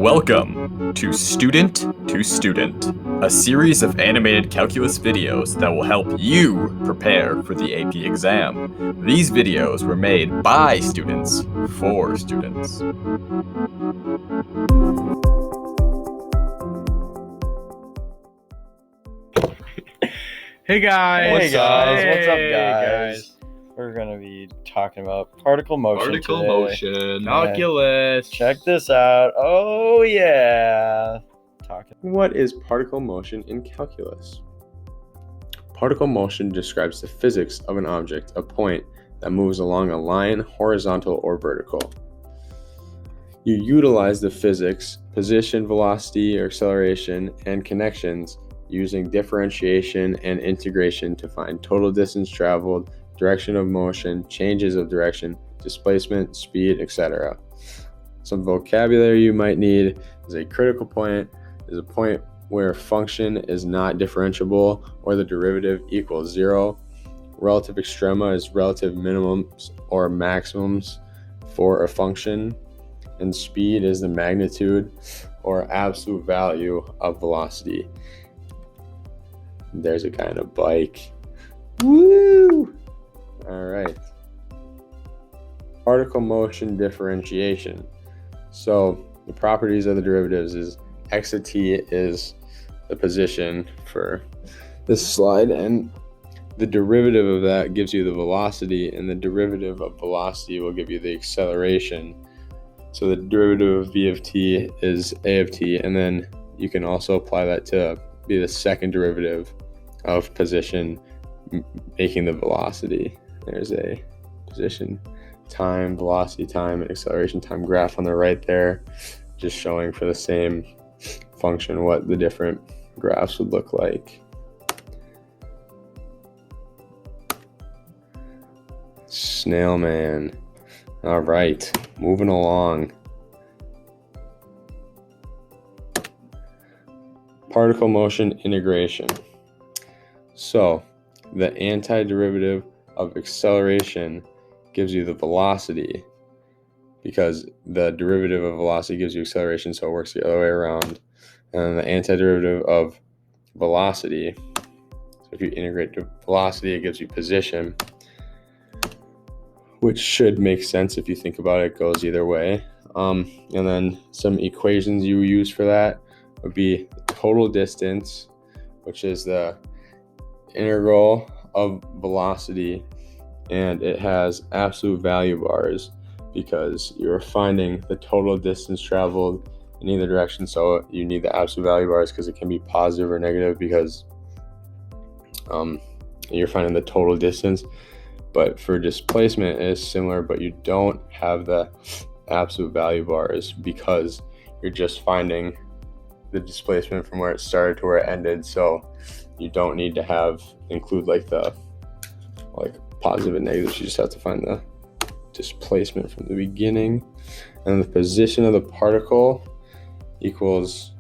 Welcome to Student to Student, a series of animated calculus videos that will help you prepare for the AP exam. These videos were made by students for students. Hey guys! What's up? Hey, What's up, guys? We're gonna be talking about particle motion today. Calculus. Check this out. Oh yeah. What is particle motion in calculus? Particle motion describes the physics of an object, a point that moves along a line, horizontal or vertical. You utilize the physics, position, velocity, or acceleration, and connections using differentiation and integration to find total distance traveled, direction of motion, changes of direction, displacement, speed, etc. Some vocabulary you might need is a critical point is a point where a function is not differentiable or the derivative equals zero. Relative extrema is relative minimums or maximums for a function, and speed is the magnitude or absolute value of velocity. There's a guy on a bike. Woo! All right. Particle motion differentiation. So the properties of the derivatives is x of t is the position for this slide, and the derivative of that gives you the velocity, and the derivative of velocity will give you the acceleration. So the derivative of v of t is a of t, and then you can also apply that to be the second derivative of position, making the velocity. There's a position time, velocity time, and acceleration time graph on the right there, just showing for the same function what the different graphs would look like. Snail man. All right, moving along. Particle motion integration. So the antiderivative of acceleration gives you the velocity, because the derivative of velocity gives you acceleration, so it works the other way around. And the antiderivative of velocity, so if you integrate the velocity, it gives you position, which should make sense if you think about it. It goes either way. And then some equations you use for that would be total distance, which is the integral of velocity, and it has absolute value bars because you're finding the total distance traveled in either direction. So you need the absolute value bars because it can be positive or negative, because you're finding the total distance. But for displacement, it is similar, but you don't have the absolute value bars because you're just finding the displacement from where it started to where it ended. So you don't need to include the positive and negatives. You just have to find the displacement from the beginning. And the position of the particle equals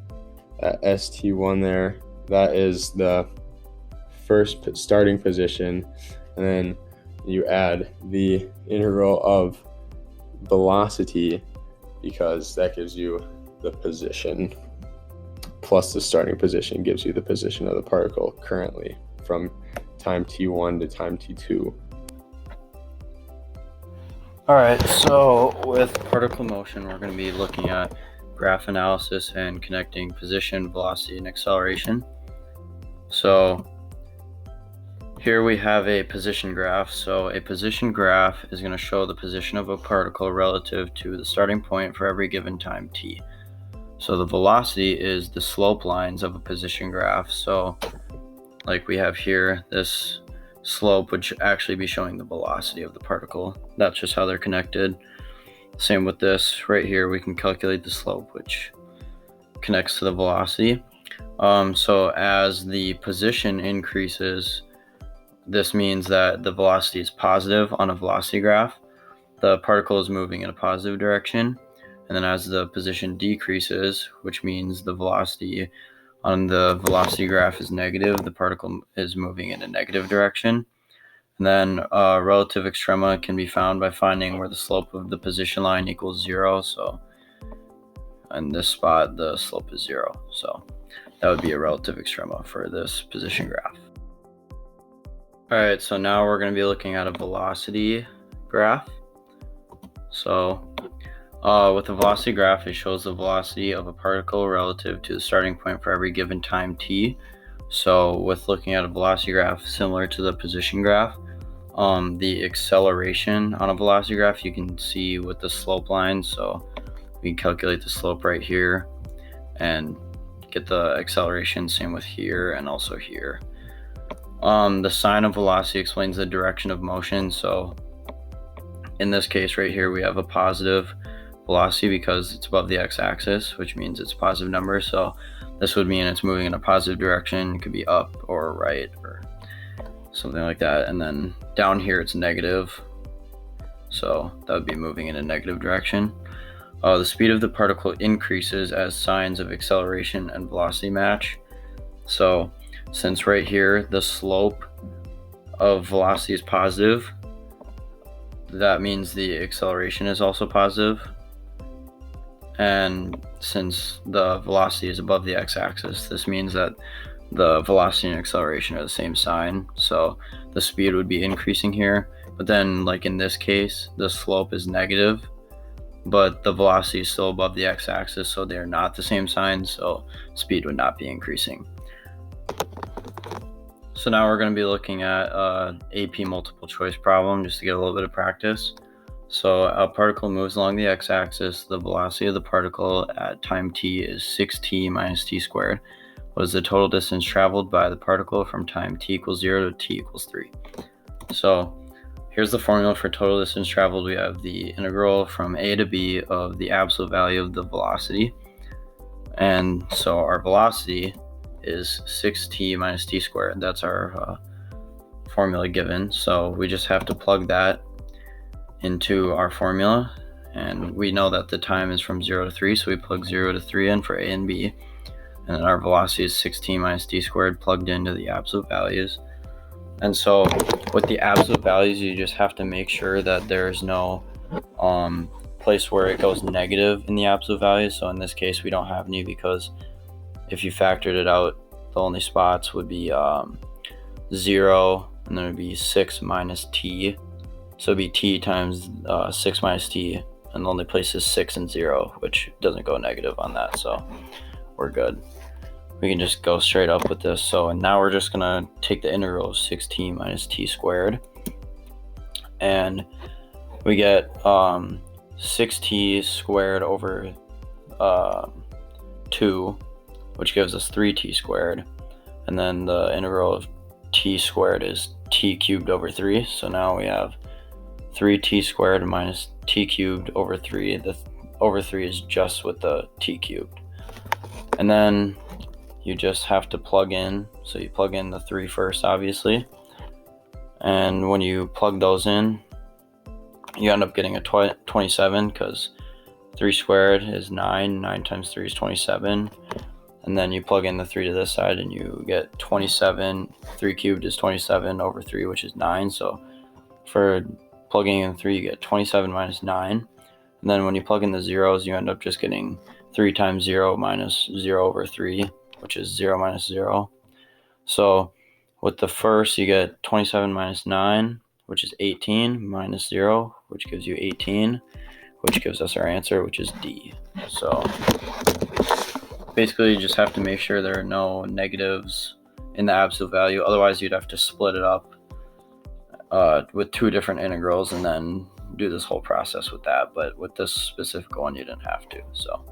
st1 there. That is the first starting position. And then you add the integral of velocity, because that gives you the position, plus the starting position gives you the position of the particle currently from time t1 to time t2. All right, so with particle motion, we're going to be looking at graph analysis and connecting position, velocity, and acceleration. So here we have a position graph. So a position graph is going to show the position of a particle relative to the starting point for every given time t. So the velocity is the slope lines of a position graph. So like we have here, this slope would actually be showing the velocity of the particle. That's just how they're connected. Same with this right here, we can calculate the slope, which connects to the velocity. So as the position increases, this means that the velocity is positive on a velocity graph. The particle is moving in a positive direction. And then as the position decreases, which means the velocity on the velocity graph is negative, the particle is moving in a negative direction. And then relative extrema can be found by finding where the slope of the position line equals zero. So in this spot, the slope is 0. So that would be a relative extrema for this position graph. All right, so now we're going to be looking at a velocity graph. So with the velocity graph, it shows the velocity of a particle relative to the starting point for every given time t. So with looking at a velocity graph similar to the position graph, the acceleration on a velocity graph you can see with the slope line. So we can calculate the slope right here and get the acceleration, same with here and also here. The sign of velocity explains the direction of motion. So in this case right here, we have a positive velocity because it's above the x-axis, which means it's a positive number. So this would mean it's moving in a positive direction. It could be up or right or something like that. And then down here it's negative. So that would be moving in a negative direction. The speed of the particle increases as signs of acceleration and velocity match. So since right here the slope of velocity is positive, that means the acceleration is also positive. And since the velocity is above the x-axis, this means that the velocity and acceleration are the same sign. So the speed would be increasing here. But then, like in this case, the slope is negative, but the velocity is still above the x-axis, so they're not the same sign, so speed would not be increasing. So now we're going to be looking at AP multiple choice problem just to get a little bit of practice. So a particle moves along the x-axis. The velocity of the particle at time t is 6t minus t squared. What is the total distance traveled by the particle from time t equals 0 to t equals 3? So here's the formula for total distance traveled. We have the integral from a to b of the absolute value of the velocity. And so our velocity is 6t minus t squared. That's our formula given. So we just have to plug that into our formula. And we know that the time is from 0 to 3, so we plug 0 to 3 in for a and b. And then our velocity is 6t minus t squared plugged into the absolute values. And so with the absolute values, you just have to make sure that there's no place where it goes negative in the absolute values. So in this case, we don't have any, because if you factored it out, the only spots would be 0, and then it would be 6 minus t. So it'd be t times 6 minus t, and the only place is 6 and 0, which doesn't go negative on that, so we're good. We can just go straight up with this. So now we're just gonna take the integral of 6t minus t squared, and we get 6t squared over 2, which gives us 3t squared, and then the integral of t squared is t cubed over 3. So now we have 3t squared minus t cubed over 3. The over 3 is just with the t cubed. And then you just have to plug in. So you plug in the 3 first, obviously. And when you plug those in, you end up getting a 27, because 3 squared is 9. 9 times 3 is 27. And then you plug in the 3 to this side and you get 27. 3 cubed is 27 over 3, which is 9. So for plugging in 3, you get 27 minus 9. And then when you plug in the zeros, you end up just getting 3 times 0 minus 0 over 3, which is 0 minus 0. So with the first, you get 27 minus 9, which is 18, minus 0, which gives you 18, which gives us our answer, which is D. So basically, you just have to make sure there are no negatives in the absolute value. Otherwise, you'd have to split it up with 2 different integrals and then do this whole process with that. But with this specific one, you didn't have to. So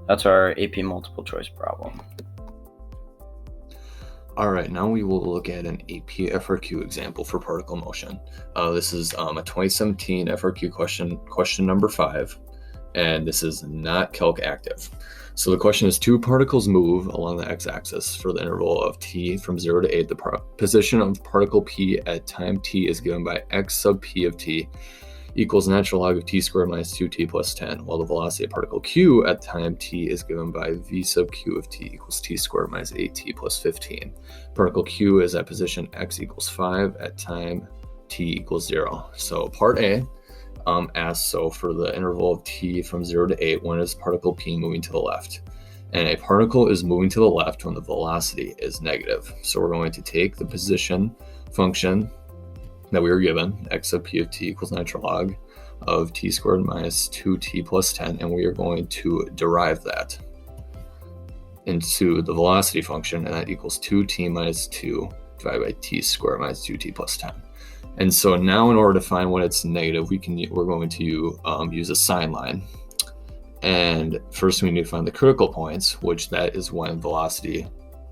that's our AP multiple choice problem. All right, now we will look at an AP FRQ example for particle motion. This is a 2017 FRQ question number 5, and this is not calc active. So the question is, 2 particles move along the x-axis for the interval of t from 0 to 8. The position of particle p at time t is given by x sub p of t equals natural log of t squared minus 2t plus 10, while the velocity of particle q at time t is given by v sub q of t equals t squared minus 8t plus 15. Particle q is at position x equals 5 at time t equals 0. So part A, asks, so for the interval of t from 0 to 8, when is particle p moving to the left? And a particle is moving to the left when the velocity is negative. So we're going to take the position function that we were given, x sub p of t equals natural log of t squared minus 2t plus 10, and we are going to derive that into the velocity function, and that equals 2t minus 2 divided by t squared minus 2t plus 10. And so now in order to find when it's negative, we're going to use a sine line. And first we need to find the critical points, which that is when velocity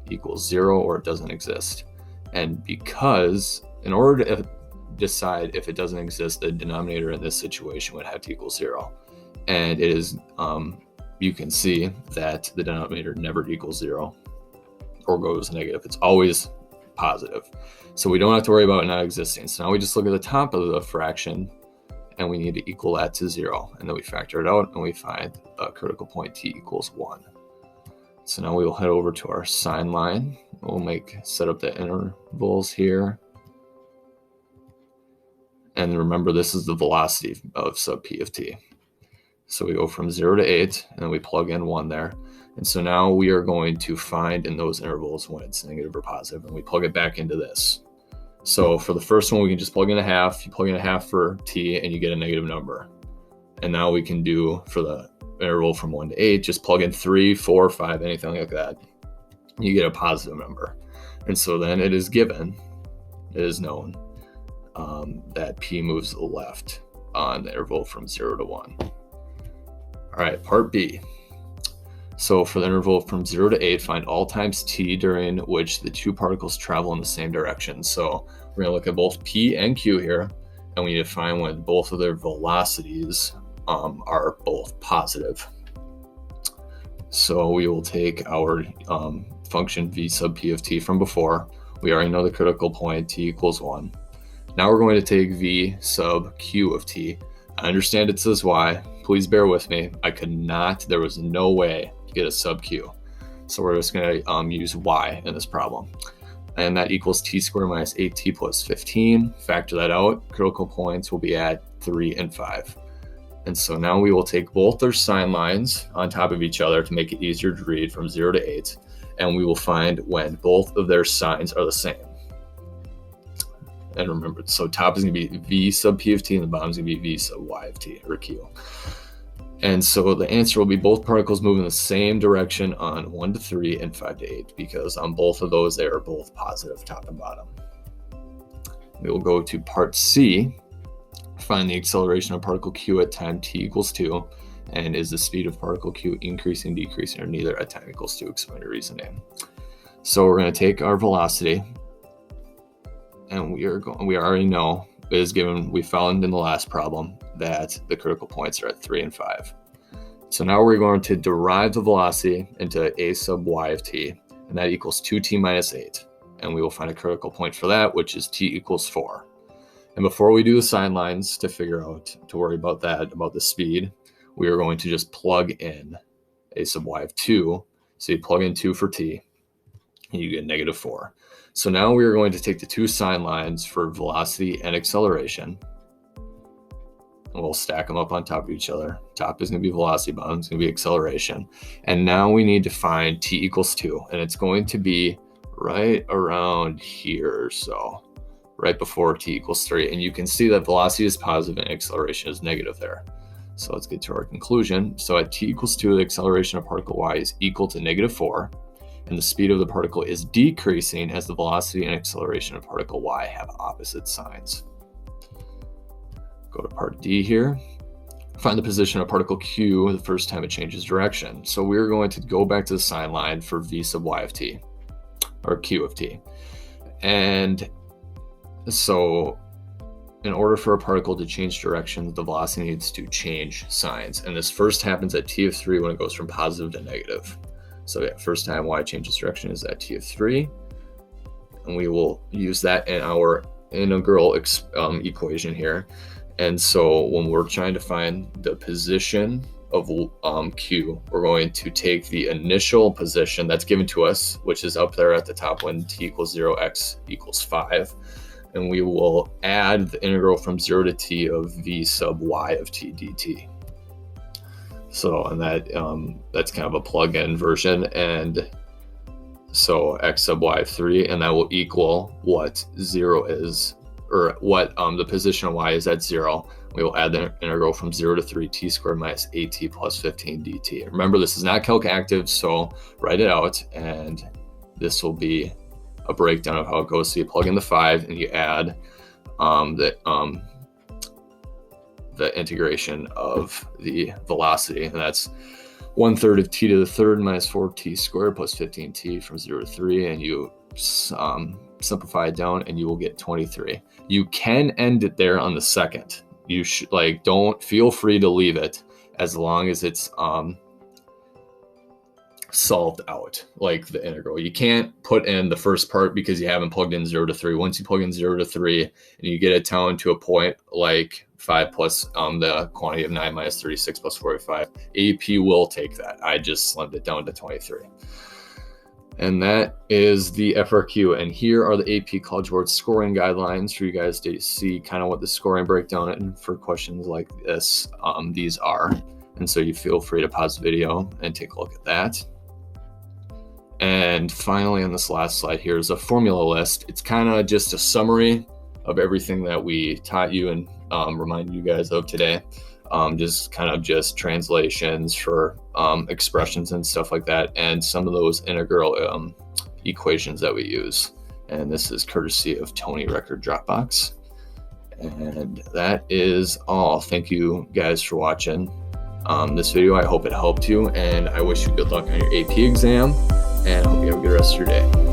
equals 0 or it doesn't exist. And because in order to decide if it doesn't exist, the denominator in this situation would have to equal 0. And it is, you can see that the denominator never equals 0 or goes negative. It's always positive. So we don't have to worry about it not existing. So now we just look at the top of the fraction and we need to equal that to 0. And then we factor it out and we find a critical point t equals 1. So now we will head over to our sine line. We'll set up the intervals here. And remember, this is the velocity of sub p of t. So we go from 0 to 8, and then we plug in 1 there. And so now we are going to find in those intervals when it's negative or positive, and we plug it back into this. So for the first one, we can just plug in a half. You plug in a half for t, and you get a negative number. And now we can do, for the interval from 1 to 8, just plug in 3, 4, 5, anything like that. You get a positive number. And so then it is given, it is known, that p moves to the left on the interval from 0 to 1. All right, part B. So for the interval from 0 to 8, find all times t during which the two particles travel in the same direction. So we're going to look at both p and q here, and we need to find when both of their velocities are both positive. So we will take our function v sub p of t from before. We already know the critical point, t equals 1. Now we're going to take v sub q of t. I understand it says y. Please bear with me. There was no way to get a sub q. So we're just going to use y in this problem. And that equals t squared minus 8t plus 15. Factor that out. Critical points will be at 3 and 5. And so now we will take both their sine lines on top of each other to make it easier to read from 0 to 8. And we will find when both of their sines are the same. And remember, so top is going to be v sub p of t and the bottom is going to be v sub y of t, or q. And so the answer will be both particles move in the same direction on 1 to 3 and 5 to 8, because on both of those, they are both positive, top and bottom. We will go to part C, find the acceleration of particle q at time t equals 2, and is the speed of particle q increasing, decreasing, or neither at time equals 2? Explain your reasoning. So we're going to take our velocity, and we already know it is given, we found in the last problem that the critical points are at 3 and 5. So now we're going to derive the velocity into a sub y of t, and that equals 2t minus 8. And we will find a critical point for that, which is t equals 4. And before we do the sine lines to worry about that, about the speed, we are going to just plug in a sub y of 2. So you plug in 2 for t, and you get negative 4. So now we are going to take the two sine lines for velocity and acceleration, and we'll stack them up on top of each other. Top is going to be velocity, bottom is going to be acceleration. And now we need to find t equals 2, and it's going to be right around here, so right before t equals 3. And you can see that velocity is positive and acceleration is negative there. So let's get to our conclusion. So at t equals 2, the acceleration of particle y is equal to negative 4. And the speed of the particle is decreasing as the velocity and acceleration of particle y have opposite signs. Go to part D here. Find the position of particle q the first time it changes direction. So we're going to go back to the sine line for v sub y of t, or q of t. And so in order for a particle to change direction, the velocity needs to change signs. And this first happens at t of 3 when it goes from positive to negative. So yeah, first time y changes direction is at t of 3. And we will use that in our integral equation here. And so when we're trying to find the position of q, we're going to take the initial position that's given to us, which is up there at the top when t equals 0, x equals 5. and we will add the integral from 0 to t of v sub y of t dt. So, and that's kind of a plug-in version, and so x sub y of 3, and that will equal what 0 is, or what the position of y is at 0. We will add the integral from 0 to 3 t squared minus at plus 15 dt. Remember, this is not calc active, so write it out, and this will be a breakdown of how it goes. So you plug in the 5 and you add the integration of the velocity, and that's 1/3 of t to the third minus 4t squared plus 15t from 0 to 3, and you simplify it down and you will get 23. You can end it there on the second. You should, don't feel free to leave it as long as it's solved out, like the integral. You can't put in the first part because you haven't plugged in 0 to 3. Once you plug in 0 to 3 and you get it down to a point like 5 plus the quantity of 9 minus 36 plus 45, AP will take that. I just slimmed it down to 23. And that is the FRQ. And here are the AP College Board scoring guidelines for you guys to see kind of what the scoring breakdown and for questions like this, these are. And so you feel free to pause the video and take a look at that. And finally, on this last slide here is a formula list. It's kind of just a summary of everything that we taught you and reminded you guys of today. Just translations for expressions and stuff like that, and some of those integral equations that we use. And this is courtesy of Tony Record Dropbox. And that is all. Thank you guys for watching this video. I hope it helped you, and I wish you good luck on your AP exam, and I hope you have a good rest of your day.